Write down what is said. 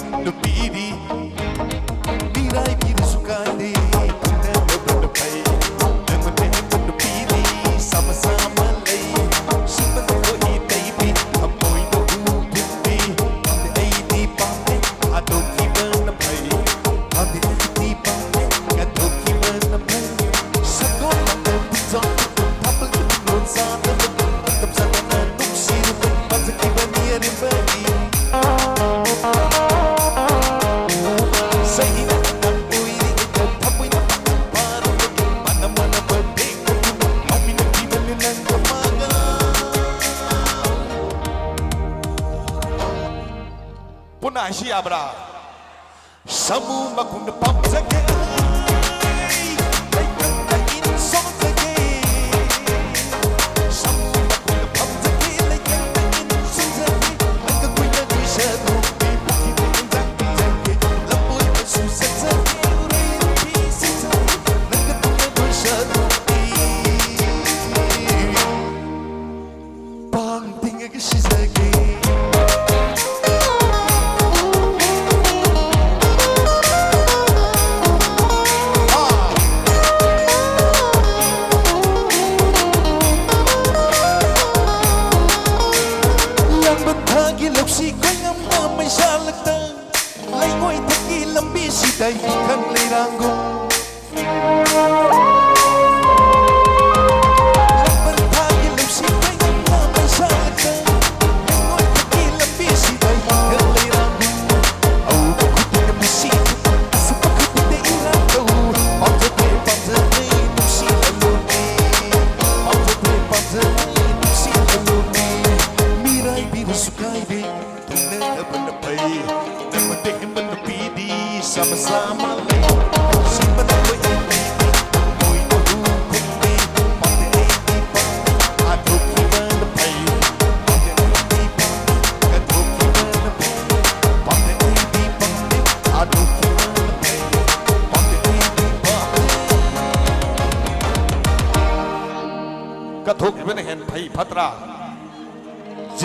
nupiri mirai bir sukade tunna bana pai namte nupiri sama sama lei sipan ko I baby amoy no upindi ande ai di pame adoki bana pai ande ai di pame adoki bana pai sakon na button tapal no sa tab sa na tuksi bazki bani rebadi Puna siya bra Samu makung na pamsake Ay kantain sonsake Samu makung na pamsake Ay kantain sonsake Ang kagoy na goy sa lupi Bakit ang dang-dang Lapoy ang susasake Uray ang pisasake Ang kagoy na goy sa lupi Pang tingag sisake si quanh âm mơ mây xa lắc tơ lấy ngôi thật kỳ lâm bi si tay khăn lấy đang gùng lâm bần tha kỳ lục si quanh âm mơ mây xa lắc tơ lấy ngôi thật kỳ lâm bi si tay khăn lấy đang gùng âu bốc khúc tình lâm bi si sắp bốc khúc tình để irang đâu bom giờ đây nụ si là luôn đi bom giờ đây nụ si là luôn đi mirai biru sukai đi sama-sama lay simpan ko ini moy no kundi pati ini pa aduk iban pay pati ini pa aduk iban pay pati ini pa aduk iban pay pati ini pa kathok iban hen phay phatra